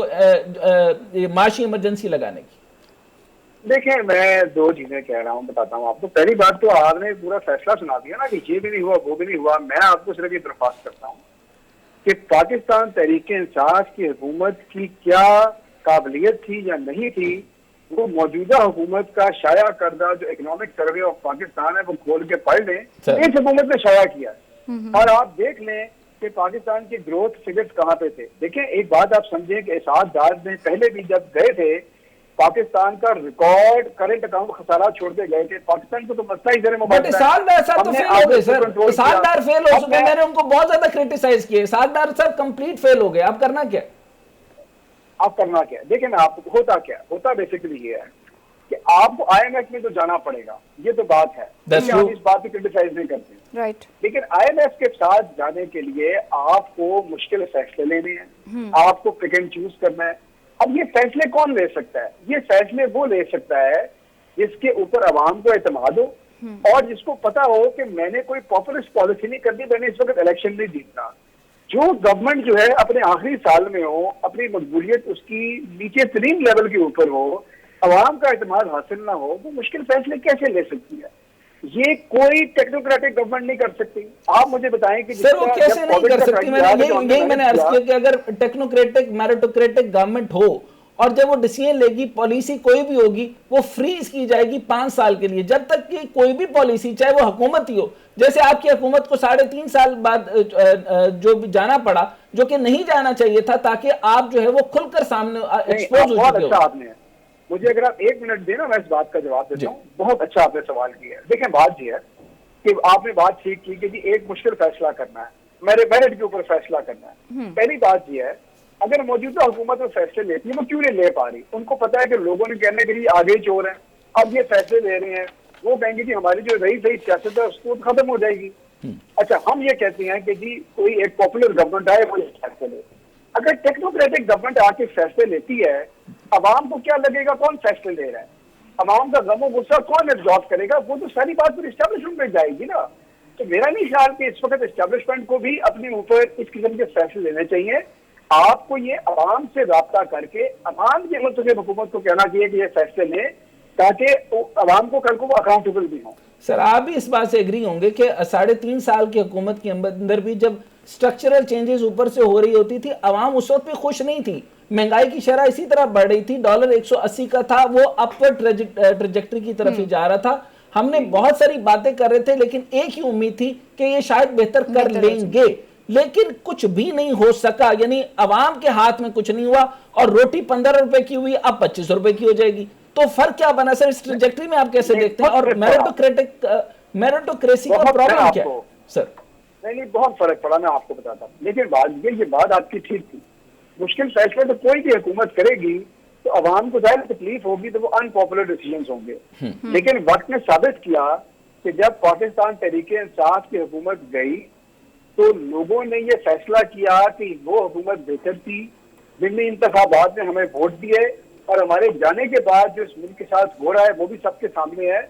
माशी इमरजेंसी लगाने की? देखिए, मैं दो चीजें कह रहा हूँ, बताता हूँ आपको। पहली बात तो आपने पूरा फैसला सुना दिया ना कि ये भी नहीं हुआ वो भी नहीं हुआ। मैं आपको सिर्फ ये दरख्वास्त करता हूँ कि पाकिस्तान तहरीक इंसाफ की हुकूमत की क्या काबिलियत थी या नहीं थी, वो मौजूदा हुकूमत का शाया करदा जो इकोनॉमिक सर्वे ऑफ पाकिस्तान है वो खोल के पढ़ लें। इस हुकूमत ने शाया किया और आप देख लें कि पाकिस्तान के ग्रोथ फिगर्स कहाँ पे थे। देखें, एक बात आप समझें कि एहसास दार ने पहले भी जब गए थे पाकिस्तान का रिकॉर्ड करंट अकाउंट खसारा छोड़ के गए थे। पाकिस्तान को तो मसला ही जरे मोबाइल इसाकदार साहब तो फेल हो गए सर, इसाकदार फेल हो चुके। मैंने उनको बहुत ज्यादा क्रिटिसाइज किया, इसाकदार साहब कंप्लीट फेल हो गए। आप करना क्या? देखिए ना, आप होता बेसिकली ये है कि आपको आईएमएफ में तो जाना पड़ेगा, ये तो बात है, हम इस बात की क्रिटिसाइज नहीं करते, राइट। लेकिन आईएमएफ के साथ जाने के लिए आपको मुश्किल फैसले लेने हैं, आपको पिक एंड चूज करना है। अब ये फैसले कौन ले सकता है? ये फैसले वो ले सकता है जिसके ऊपर अवाम को एतमाद हो और जिसको पता हो कि मैंने कोई पॉपुलिस्ट पॉलिसी नहीं करनी, मैंने इस वक्त इलेक्शन नहीं जीतना। जो गवर्नमेंट जो है अपने आखिरी साल में हो, अपनी मकबूलियत उसकी नीचे तरीन लेवल के ऊपर हो, अवाम का एतमाद हासिल ना हो, वो मुश्किल फैसले कैसे ले सकती है? ये कोई टेक्नोक्रेटिक गवर्नमेंट नहीं कर सकती। आप मुझे बताएं कि सर वो कैसे नहीं कर सकती? मैंने अर्ज किया कि अगर टेक्नोक्रेटिक मेरिटोक्रेटिक गवर्नमेंट हो और जब वो डिसीजन लेगी, पॉलिसी कोई भी होगी वो फ्रीज की जाएगी 5 साल के लिए, जब तक कि कोई भी पॉलिसी, चाहे वो हुकूमत ही हो, जैसे आपकी हुकूमत को 3.5 साल बाद जो जाना पड़ा, जो कि नहीं जाना चाहिए था, ताकि आप जो है वो खुलकर सामने एक्सपोज हो चुके हो। अच्छा आपने, मुझे अगर आप 1 मिनट देना, मैं इस बात का जवाब देता हूँ। बहुत अच्छा आपने सवाल किया है। देखें, बात ये है कि आपने बात ठीक की कि जी एक मुश्किल फैसला करना है, मेरिट के ऊपर फैसला करना है। पहली बात ये है, अगर मौजूदा हुकूमत में फैसले लेती है, वो क्यों नहीं ले पा रही? उनको पता है कि लोगों ने कहने के लिए आगे चोर हैं, अब ये फैसले ले रहे हैं, वो कहेंगे कि हमारी जो रही सही सियासत है उसको खत्म हो जाएगी। अच्छा, हम ये कहते हैं कि जी कोई एक पॉपुलर गवर्नमेंट आए, वो फैसले ले। अगर टेक्नोक्रेटिक गवर्नमेंट आके फैसले लेती है, अवाम को क्या लगेगा कौन फैसले ले रहा है? अवाम का गम और गुस्सा कौन एब्जॉर्ब करेगा? वो तो सारी बात फिर एस्टेब्लिशमेंट में जाएगी ना। तो मेरा नहीं ख्याल कि इस वक्त एस्टेब्लिशमेंट को भी अपने ऊपर इस किस्म के फैसले लेने चाहिए। आपको ये अवाम से राब्ता करके अवाम की मुल्तखब हुकूमत को कहना चाहिए कि ये फैसले लें, ताकि अवाम को कल को वो अकाउंटेबल भी हों। सर, आप भी इस बात से एग्री होंगे कि 3.5 साल की हुकूमत के अंदर भी जब स्ट्रक्चरल चेंजेस ऊपर से हो रही होती थी, अवाम उस वक्त भी खुश नहीं थी। महंगाई की शरह इसी तरह बढ़ रही थी, डॉलर 180 का था, वो अपवर्ड ट्रेजेक्टरी की तरफ ही जा रहा था। हमने बहुत सारी बातें कर रहे थे, लेकिन एक ही उम्मीद थी कि ये शायद बेहतर कर लेंगे, लेकिन कुछ भी नहीं हो सका। यानी अवाम के हाथ में कुछ नहीं हुआ, और रोटी 15 रुपए की हुई, अब 25 रुपए की हो जाएगी। तो फर्क क्या बना सर इस ट्रेजेक्टरी में? आप कैसे देखते हैं? और मेरिटोक्रेसी का प्रॉब्लम क्या है सर? नहीं, बहुत फर्क पड़ा, मैं आपको बताता हूँ। लेकिन ये बात आपकी ठीक थी। मुश्किल फैसले तो कोई भी हुकूमत करेगी तो अवाम को ज़ाहिर तकलीफ होगी, तो वो अनपॉपुलर डिसीजंस होंगे। लेकिन वक्त ने साबित किया कि जब पाकिस्तान तहरीक-ए-इंसाफ की हुकूमत गई, तो लोगों ने ये फैसला किया कि वो हुकूमत बेहतर थी, जिनने इंतखाबात में हमें वोट दिए, और हमारे जाने के बाद जो इस मुल्क के साथ हो रहा है वो भी सबके सामने है।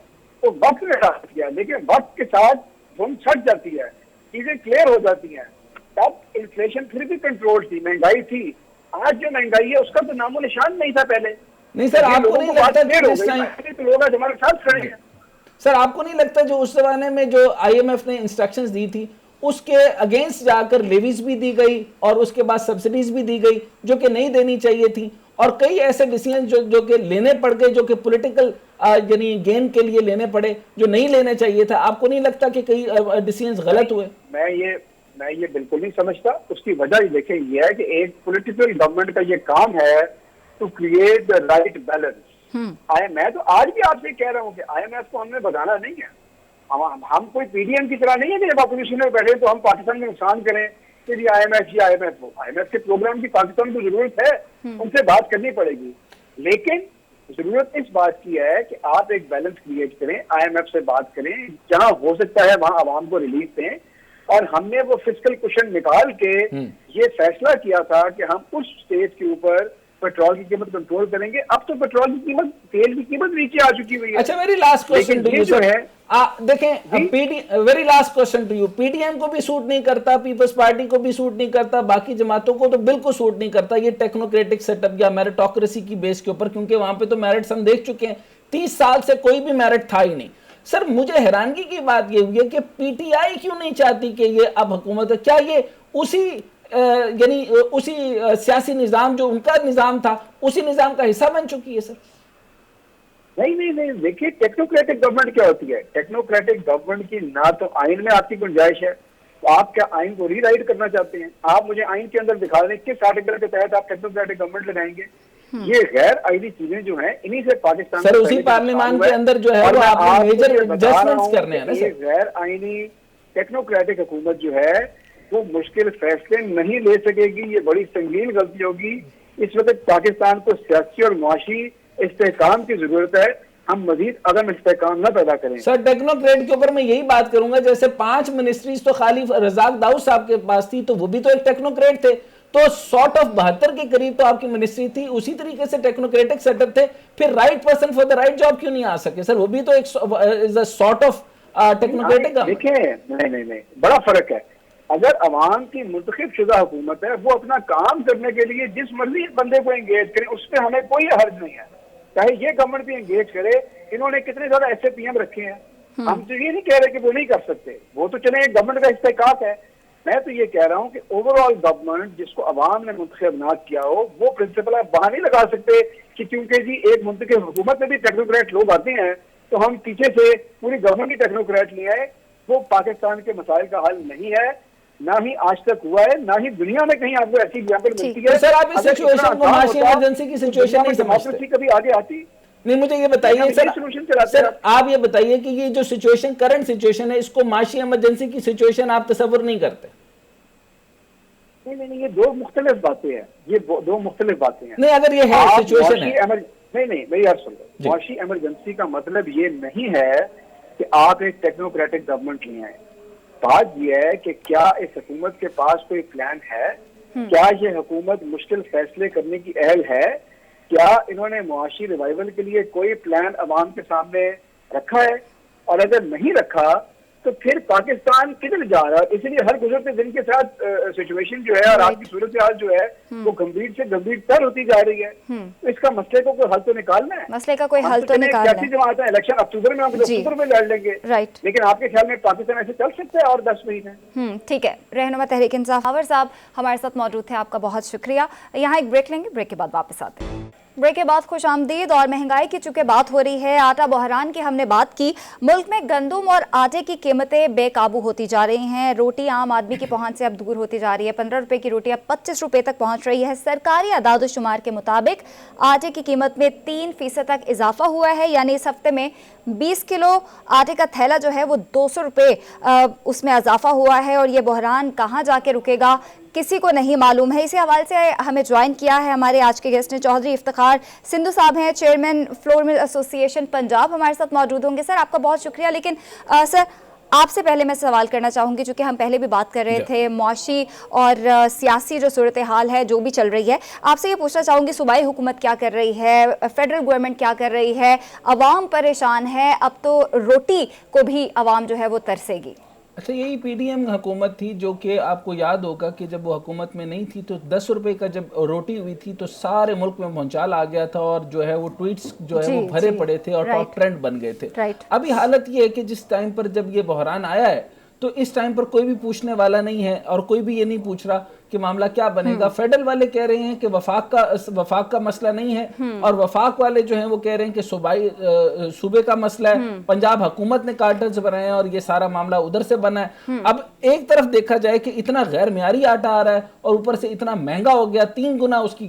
तो वक्त ने राहत किया, लेकिन वक्त के साथ धुन छट जाती है, चीजें क्लियर हो जाती हैं। तब इन्फ्लेशन फिर भी कंट्रोल थी, महंगाई थी। आज जो महंगाई है उसका तो नामो निशान नहीं था पहले। नहीं सर, आपको नहीं लगता तो लोग आज हमारे साथ खड़े हैं। सर, आपको नहीं लगता जो उस जमाने में जो IMF ने इंस्ट्रक्शंस दी थी, उसके अगेंस्ट जाकर लेवीज भी दी गई और उसके बाद सब्सिडीज भी दी गई जो कि नहीं देनी चाहिए थी, और कई ऐसे डिसीजन जो कि लेने पड़ गए, जो कि पॉलिटिकल यानी गेन के लिए लेने पड़े, जो नहीं लेने चाहिए था? आपको नहीं लगता कि कई डिसीजन गलत हुए? मैं ये बिल्कुल नहीं समझता। उसकी वजह ये देखें, ये है कि एक पॉलिटिकल गवर्नमेंट का ये काम है to create the right balance. मैं तो आज भी आपसे कह रहा हूँ कि IMF को हमने बताना नहीं है। हम कोई PDM की तरह नहीं है कि जब अपोजिशन में बैठे तो हम पाकिस्तान में नुकसान करें कि जी IMF हो। IMF के प्रोग्राम की पाकिस्तान को जरूरत है, उनसे बात करनी पड़ेगी। लेकिन जरूरत इस बात की है कि आप एक बैलेंस क्रिएट करें, IMF से बात करें, जहां हो सकता है वहां आवाम को रिलीफ दें। और हमने वो फिस्कल कुशन निकाल के ये फैसला किया था कि हम उस स्टेज के ऊपर पेट्रोल की कीमत कंट्रोल करेंगे। अब तो पेट्रोल की कीमत, तेल की कीमत नीचे आ चुकी हुई है। अच्छा, मेरी last question to you sir है, देखें, very last question to you, PDM को भी सूट नहीं करता, पीपल्स पार्टी को भी सूट नहीं करता, बाकी जमातों को तो बिल्कुल सूट नहीं करता ये टेक्नोक्रेटिक सेटअप या मेरिटोक्रेसी की बेस के ऊपर, क्योंकि वहां पे तो मेरिट्स हम देख चुके हैं। 30 साल से कोई भी मेरिट था ही नहीं। सर, मुझे हैरानगी की बात ये हुई है कि PTI क्यों नहीं चाहती कि ये अब हुकूमत है? क्या ये उसी यानी उसी सियासी निजाम जो उनका निजाम था, उसी निजाम का हिस्सा बन चुकी है? सर नहीं, देखिए, टेक्नोक्रेटिक गवर्नमेंट क्या होती है? टेक्नोक्रेटिक गवर्नमेंट की ना तो आइन में आपकी गुंजाइश है, तो आप क्या आइन को रीराइट करना चाहते हैं? आप मुझे आइन के अंदर दिखा दें किस आर्टिकल के तहत आप टेक्नोक्रेटिक गवर्नमेंट लगाएंगे? ये गैर आईनी चीजें जो हैं, इन्हीं से पाकिस्तान सर उसी पार्लियामेंट के अंदर जो है वो आपने मेजर एडजस्टमेंट्स करने हैं ना सर। गैर आईनी टेक्नोक्रेटिक हुकूमत जो है वो मुश्किल फैसले नहीं ले सकेगी। ये बड़ी संगीन गलती होगी। इस वक्त पाकिस्तान को सियासी और मुआशी इस्तेहकाम की जरूरत है। हम मजीद अदम इस्तेहकाम न पैदा करें। सर, टेक्नोक्रेट के ऊपर मैं यही बात करूंगा, जैसे 5 मिनिस्ट्रीज तो खाली रजाक दाऊद साहब के पास थी, तो वो भी तो एक टेक्नोक्रेट थे। तो सॉर्ट ऑफ 72 के करीब तो आपकी मिनिस्ट्री थी, उसी तरीके से टेक्नोक्रेटिक सेटअप थे। फिर right person for the right job क्यों नहीं आ सके? सर वो भी तो एक सॉर्ट ऑफ टेक्नोक्रेटिक। देखिए, नहीं, बड़ा फर्क है। अगर अवाम की मुंतखब शुदा हुकूमत है, वो अपना काम करने के लिए जिस मर्जी बंदे को एंगेज करे, उस पर हमें कोई हर्ज नहीं है। चाहे ये गवर्नमेंट भी एंगेज करे। इन्होंने कितने ज्यादा SAPM रखे हैं, हम तो ये नहीं कह रहे कि वो नहीं कर सकते, वो तो चले गवर्नमेंट का इस्तेहकाक है। मैं तो ये कह रहा हूँ कि ओवरऑल गवर्नमेंट जिसको अवाम ने मुंतखब ना किया हो, वो प्रिंसिपल आप बाहर नहीं लगा सकते कि क्योंकि जी एक मुंतखब हुकूमत में भी टेक्नोक्रेट लोग आते हैं तो हम पीछे से पूरी गवर्नमेंट ही टेक्नोक्रेट नहीं आए। वो पाकिस्तान के मसाइल का हल नहीं है, ना ही आज तक हुआ है, ना ही दुनिया में कहीं आपको ऐसी एग्जाम्पल मिलती है। तो सर आप इस सिचुएशन को माशी इमरजेंसी की सिचुएशन नहीं समझते? डेमोक्रेसी कभी आगे आती नहीं, मुझे ये बताइए सर आप ये बताइए कि ये जो सिचुएशन करंट सिचुएशन है इसको माशी इमरजेंसी की सिचुएशन आप तस्वर नहीं करते? नहीं, ये दो मुख्तलिफ बातें हैं, ये दो मुख्तलिफ बातें हैं। नहीं, अगर ये है सिचुएशन है, नहीं मेरी बात सुनो। माशी इमरजेंसी का मतलब ये नहीं है कि आप एक टेक्नोक्रेटिक गवर्नमेंट ले आए। बात यह है कि क्या इस हुकूमत के पास कोई प्लान है, क्या ये हुकूमत मुश्किल फैसले करने की अहल है, क्या इन्होंने मुआशी रिवाइवल के लिए कोई प्लान अवाम के सामने रखा है, और अगर नहीं रखा तो फिर पाकिस्तान किधर जा रहा है। इसलिए हर गुजरते दिन के साथ सिचुएशन जो है और आपकी सूरत हाल जो है वो गंभीर से गंभीर तर होती जा रही है। तो इसका मसले को कोई हल तो निकालना है, मसले का कोई हल तो निकालना है। जमात है, इलेक्शन अक्टूबर में, हम अक्टूबर में लड़ लेंगे, राइट, लेकिन आपके ख्याल में पाकिस्तान ऐसे चल सकता है और 10 महीने? ठीक है। रहनुमा तहरीक इंसाफ हावर साहब हमारे साथ मौजूद थे, आपका बहुत शुक्रिया। यहाँ एक ब्रेक लेंगे, ब्रेक के बाद वापस आते हैं। ब्रेक के बाद खुश आमदीद। और महंगाई की चूंकि बात हो रही है, आटा बहरान की हमने बात की, मुल्क में गंदम और आटे की कीमतें बेकाबू होती जा रही हैं। रोटी आम आदमी की पहुंच से अब दूर होती जा रही है। 15 रुपए की रोटी अब 25 रुपए तक पहुंच रही है। सरकारी अदाद-ओ-शुमार के मुताबिक आटे की कीमत में 3% तक इजाफा हुआ है, यानी इस हफ्ते में 20 किलो आटे का थैला जो है वो 200 रुपये उसमें इजाफा हुआ है। और ये बहरान कहाँ जाके रुकेगा किसी को नहीं मालूम है। इसी हवाले से हमें ज्वाइन किया है हमारे आज के गेस्ट ने चौधरी इफ्तिखार सिंधु साहब हैं, chairman flour mill association Punjab, हमारे साथ मौजूद होंगे। सर आपका बहुत शुक्रिया। लेकिन सर आपसे पहले मैं सवाल करना चाहूँगी, चूँकि हम पहले भी बात कर रहे थे मुआशी और सियासी जो सूरत हाल है जो भी चल रही है, आपसे ये पूछना चाहूँगी सूबाई हुकूमत क्या कर रही है, फेडरल गवर्नमेंट क्या कर रही है? अवाम परेशान है, अब तो रोटी को भी अवाम जो है वो तरसेगी। अच्छा, यही पीडीएम हुकूमत थी जो कि आपको याद होगा कि जब वो हुकूमत में नहीं थी तो 10 रुपए का जब रोटी हुई थी तो सारे मुल्क में भूचाल आ गया था और जो है वो ट्वीट्स जो है वो भरे पड़े थे और टॉप ट्रेंड बन गए थे। अभी हालत ये है कि जिस टाइम पर जब ये बहरान आया है तो इस टाइम पर कोई भी पूछने वाला नहीं है और कोई भी ये नहीं पूछ रहा कि मामला क्या बनेगा। फेडरल वाले कह रहे हैं कि वफाक का मसला नहीं है और वफाक वाले जो हैं वो कह रहे हैं कि सूबे का मसला है, पंजाब हुकूमत ने कार्टर्स बनाए हैं और ये सारा मामला उधर से बना है। अब एक तरफ देखा जाए कि इतना गैर मियारी आटा आ रहा है और ऊपर से इतना महंगा हो गया, 3 गुना उसकी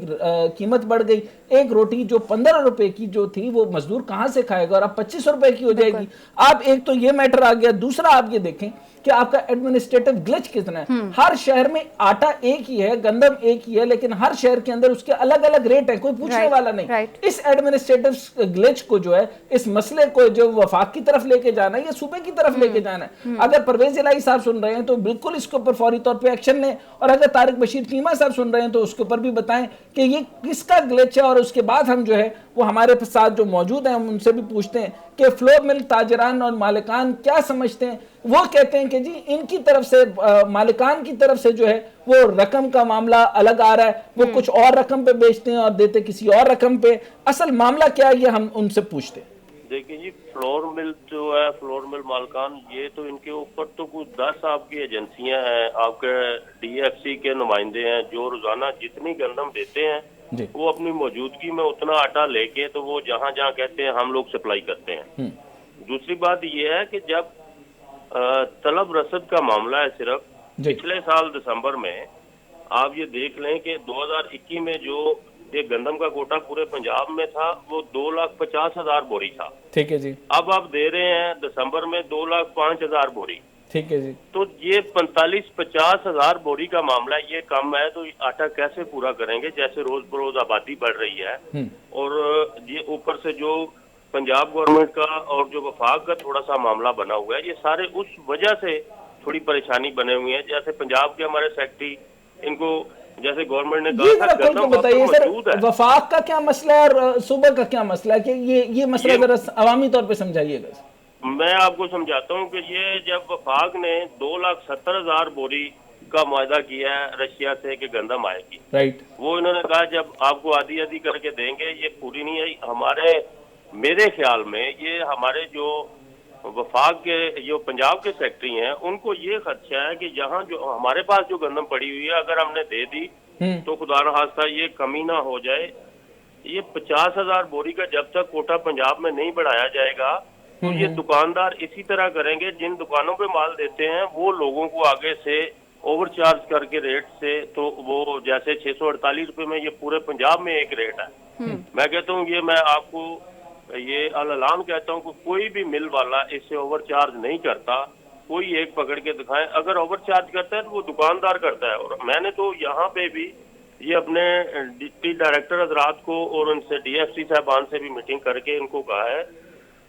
कीमत बढ़ गई। एक रोटी जो 15 रुपए की जो थी वो मजदूर कहां से खाएगा और अब 25 रुपए की हो जाएगी। आप एक तो ये मैटर आ गया, दूसरा आप ये देखें कि आपका एडमिनिस्ट्रेटिव ग्लिच कितना है। हर शहर में आटा एक ही है, गंदम एक ही है, लेकिन हर शहर के अंदर उसके अलग अलग रेट है, कोई पूछने वाला नहीं। इस एडमिनिस्ट्रेटिव ग्लिच को जो है, इस मसले को जो वफाक की तरफ लेके जाना है या सूबे की तरफ लेके जाना है। अगर परवेज इलाही साहब सुन रहे हैं तो बिल्कुल इसके ऊपर फौरी तौर पे एक्शन लें, और अगर तारिक बशीर चीमा साहब सुन रहे हैं तो उसके ऊपर भी बताएं कि ये किसका ग्लिच है। और उसके बाद हम जो है वो हमारे साथ जो मौजूद हैं हम उनसे भी पूछते हैं कि फ्लोर मिल ताजरान और मालिकान क्या समझते हैं। वो कहते हैं कि जी इनकी तरफ से मालिकान की तरफ से जो है वो रकम का मामला अलग आ रहा है, वो कुछ और रकम पे बेचते हैं और देते किसी और रकम पे। असल मामला क्या है ये हम उनसे पूछते हैं। देखिए जी, फ्लोर मिल जो है, फ्लोर मिल मालिकान, ये तो इनके ऊपर तो कुछ 10 आपकी एजेंसियां हैं, आपके डीएफसी के नुमाइंदे हैं जो रोजाना जितनी गंदम देते हैं वो अपनी मौजूदगी में उतना आटा लेके तो वो जहाँ जहाँ कहते हैं हम लोग सप्लाई करते हैं। दूसरी बात ये है कि जब तलब रसद का मामला है, सिर्फ पिछले साल दिसंबर में आप ये देख लें कि 2021 में जो ये गंदम का कोटा पूरे पंजाब में था वो 2,50,000 बोरी था। ठीक है जी। अब आप दे रहे हैं दिसंबर में 2,05,000 बोरी। ठीक है जी। तो ये 45-50,000 बोरी का मामला, ये कम है तो आटा कैसे पूरा करेंगे? जैसे रोज बरोज आबादी बढ़ रही है और ये ऊपर से जो पंजाब गवर्नमेंट का और जो वफाक का थोड़ा सा मामला बना हुआ है, ये सारे उस वजह से थोड़ी परेशानी बने हुए हैं। जैसे पंजाब के हमारे सेक्रेटरी, इनको जैसे गवर्नमेंट ने कहा, बताइए सर वफाक का क्या मसला है और सूबे का क्या मसला है, कि ये मसला जरा अवामी तौर पे समझाइएगा। मैं आपको समझाता हूँ कि ये जब वफाक ने 2,70,000 बोरी का मुआहदा किया है रशिया से कि गंदम आएगी, राइट, वो इन्होंने कहा जब आपको आधी आधी करके देंगे, ये पूरी नहीं आई। मेरे ख्याल में ये हमारे जो वफाक के जो पंजाब के सेक्रेटरी हैं उनको ये खदशा है कि यहाँ जो हमारे पास जो गंदम पड़ी हुई है अगर हमने दे दी तो खुदा न खास्ता ये कमी ना हो जाए। ये 50,000 बोरी का जब तक कोटा पंजाब में नहीं बढ़ाया जाएगा तो ये दुकानदार इसी तरह करेंगे। जिन दुकानों पे माल देते हैं वो लोगों को आगे से ओवर चार्ज करके रेट से, तो वो जैसे 648 रुपए में ये पूरे पंजाब में एक रेट है। मैं कहता हूँ ये मैं आपको ये अल-ऐलान कहता हूँ कि कोई भी मिल वाला इससे ओवर चार्ज नहीं करता। कोई एक पकड़ के दिखाए, अगर ओवर चार्ज करता है तो वो दुकानदार करता है। और मैंने तो यहाँ पे भी ये अपने डिप्टी डायरेक्टर हजरात को और उनसे DFC साहबान से भी मीटिंग करके इनको कहा है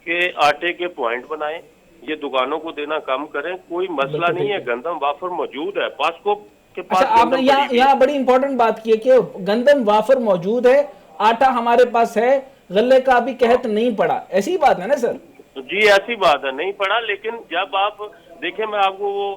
कि आटे के पॉइंट बनाएं, ये दुकानों को देना कम करें। कोई मसला नहीं है, गंदम वाफर मौजूद है पास्को के पास। अच्छा, आपने यहाँ बड़ी इंपॉर्टेंट बात की है कि गंदम वाफर मौजूद है, आटा हमारे पास है, गल्ले का अभी कहत नहीं पड़ा, ऐसी बात है ना सर? जी ऐसी बात है, नहीं पड़ा। लेकिन जब आप देखें, मैं आपको वो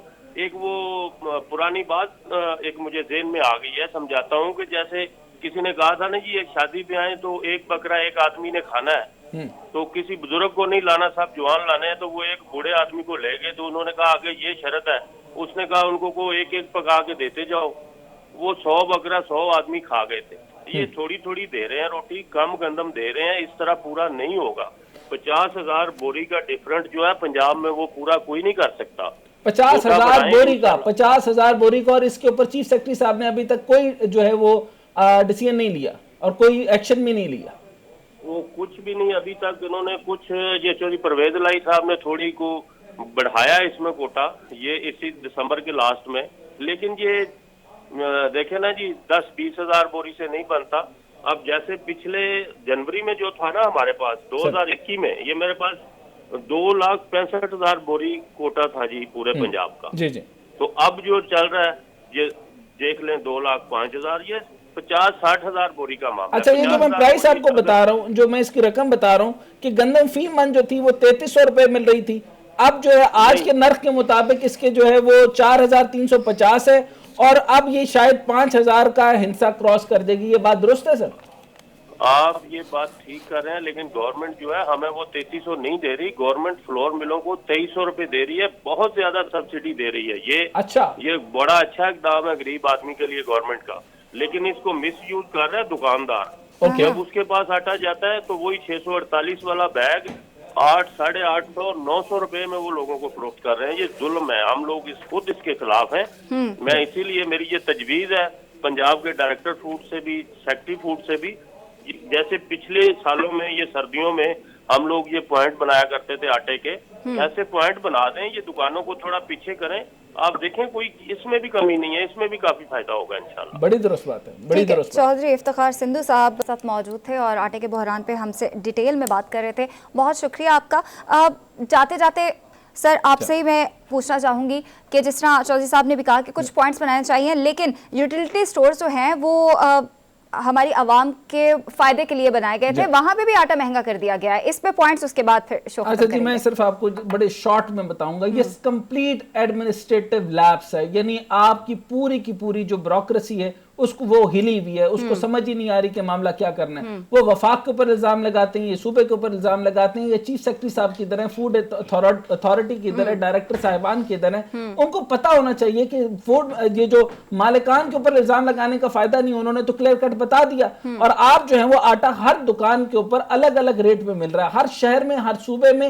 पुरानी बात एक मुझे ज़हन में आ गई है, समझाता हूँ कि जैसे किसी ने कहा था ना जी एक शादी पे आए तो एक बकरा एक आदमी ने खाना है, तो किसी बुजुर्ग को नहीं लाना, सब जवान लाने हैं, तो वो एक बूढ़े आदमी को ले गए। तो उन्होंने कहा आगे ये शर्त है, उसने कहा उनको को एक एक पका के देते जाओ। वो 100 बकरा 100 आदमी खा गए थे। ये थोड़ी थोड़ी दे रहे हैं रोटी, कम गंदम दे रहे हैं, इस तरह पूरा नहीं होगा। 50,000 बोरी का डिफरेंट जो है पंजाब में वो पूरा कोई नहीं कर सकता। 50,000 बोरी का, 50,000 बोरी का, और इसके ऊपर चीफ सेक्रेटरी साहब ने अभी तक कोई जो है वो डिसीजन नहीं लिया और कोई एक्शन भी नहीं लिया। वो कुछ भी नहीं अभी तक इन्होंने कुछ, ये चौधरी परवेज लाई साहब ने थोड़ी को बढ़ाया इसमें कोटा, ये इसी दिसंबर के लास्ट में। लेकिन ये देखे ना जी 10-20 हजार बोरी से नहीं बनता। अब जैसे पिछले जनवरी में जो था ना हमारे पास 2021 में, ये मेरे पास 2,65,000 बोरी कोटा था जी पूरे पंजाब का। जी जी। तो अब जो चल रहा है ये देख लें 2,05,000, ये 50-60 हजार बोरी का मामला। अच्छा, ये जो मैं प्राइस आपको बता रहा हूँ, जो मैं इसकी रकम बता रहा हूँ कि गंदम फी मन जो थी वो 3300 रुपए मिल रही थी, अब जो है आज के नर्क के मुताबिक इसके जो है वो 4,350 है, और अब ये शायद 5,000 का हिस्सा क्रॉस कर देगी। ये बात दुरुस्त है सर? आप ये बात ठीक कर रहे हैं, लेकिन गवर्नमेंट जो है हमें वो 3300 नहीं दे रही। गवर्नमेंट फ्लोर मिलों को 2300 रुपए दे रही है, बहुत ज्यादा सब्सिडी दे रही है। ये अच्छा, ये बड़ा अच्छा इकदाम है गरीब आदमी के लिए गवर्नमेंट का, लेकिन इसको मिस यूज कर रहे हैं दुकानदार। जब उसके पास आटा जाता है तो वही 648 वाला बैग 800, 850, 900 रुपए में वो लोगों को फरोख्त कर रहे हैं। ये जुल्म है, हम लोग खुद इसके खिलाफ हैं। मैं इसीलिए मेरी ये तजवीज है पंजाब के डायरेक्टर फूड से भी, सेक्रेटरी फूड से भी, जैसे पिछले सालों में ये सर्दियों में हम लोग ये पॉइंट बनाया करते थे आटे के, ऐसे पॉइंट बना दें, ये दुकानों को थोड़ा पीछे करें। आप देखें कोई इसमें भी कमी नहीं है, इसमें भी काफी फायदा होगा इंशाल्लाह। बड़ी दुरुस्त बात है, बड़ी दुरुस्त। चौधरी इफ्तिखार सिंधु साहब साथ मौजूद थे और आटे के बहरान पे हमसे डिटेल में बात कर रहे थे। बहुत शुक्रिया आपका। जाते जाते सर आपसे ही मैं पूछना चाहूँगी कि जिस तरह चौधरी साहब ने भी कहा कि कुछ पॉइंट्स बनाने चाहिए, लेकिन यूटिलिटी स्टोर जो हैं वो हमारी आवाम के फायदे के लिए बनाए गए थे, वहां पे भी आटा महंगा कर दिया गया है। इस पे पॉइंट्स उसके बाद फिर शो अच्छा जी, मैं सिर्फ आपको बड़े शॉर्ट में बताऊंगा, ये कंप्लीट एडमिनिस्ट्रेटिव लैप्स है, यानी आपकी पूरी की पूरी जो ब्यूरोक्रेसी है उसको वो हिली हुई है, उसको समझ ही नहीं आ रही कि मामला क्या करना है। वो वफाक के ऊपर इल्जाम लगाते हैं, ये सूबे के ऊपर इल्जाम लगाते हैं, ये चीफ सेक्रेटरी साहब की तरह, फूड अथॉरिटी की तरह, डायरेक्टर साहिबान की तरह, उनको पता होना चाहिए कि फूड ये जो मालिकान के ऊपर इल्जाम लगाने का फायदा नहीं, उन्होंने तो क्लियर कट बता दिया। और आप जो है वो आटा हर दुकान के ऊपर अलग अलग रेट पे मिल रहा है, हर शहर में, हर सूबे में,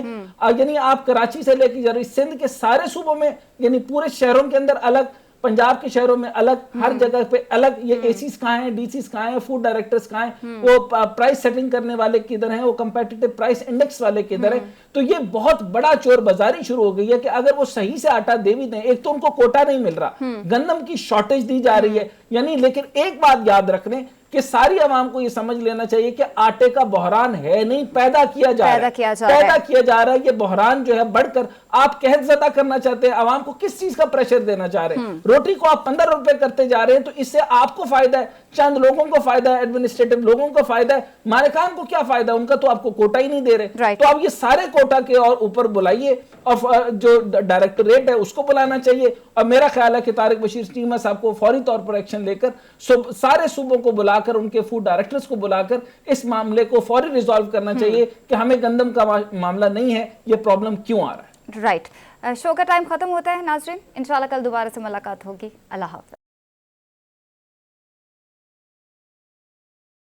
यानी आप कराची से लेकर जा रही सिंध के सारे सूबों में, यानी पूरे शहरों के अंदर अलग, पंजाब के शहरों में अलग, हर जगह पे अलग। ये एसीज कहाँ हैं, डीसीज कहाँ हैं, फूड डायरेक्टर्स कहाँ हैं, वो प्राइस सेटिंग करने वाले किधर हैं, वो कंपेटिटिव प्राइस इंडेक्स वाले किधर हैं। तो ये बहुत बड़ा चोर बाजारी शुरू हो गई है कि अगर वो सही से आटा दे भी दें, एक तो उनको कोटा नहीं मिल रहा, गंदम की शॉर्टेज दी जा रही है, यानी। लेकिन एक बात याद रखने कि सारी आवाम को ये समझ लेना चाहिए कि आटे का बहरान है नहीं, पैदा किया जा रहा है। ये बहरान जो है बढ़कर आप कहत ज़दा करना चाहते हैं, आवाम को किस चीज का प्रेशर देना चाह रहे हैं? रोटी को आप 15 रुपए करते जा रहे हैं, तो इससे आपको फायदा है, चंद लोगों को फायदा है, एडमिनिस्ट्रेटिव लोगों को फायदा है, मालिकान को क्या फायदा? उनका तो आपको कोटा ही नहीं दे रहे। तो आप ये सारे कोटा के और ऊपर बुलाइए, और जो डायरेक्टोरेट है उसको बुलाना चाहिए। और मेरा ख्याल है कि तारिक बशीर चीमा साहब को फौरी तौर पर एक्शन लेकर सारे सूबों को बुला बुलाकर, उनके फूड डायरेक्टर्स को बुलाकर इस मामले को फौरी रिजॉल्व करना चाहिए कि हमें गंदम का मामला नहीं है, ये प्रॉब्लम क्यों आ रहा है। राइट। शो का टाइम खत्म होता है नाजरीन, इंशाल्लाह कल दोबारा से मुलाकात होगी। अल्लाह हाफ़िज़।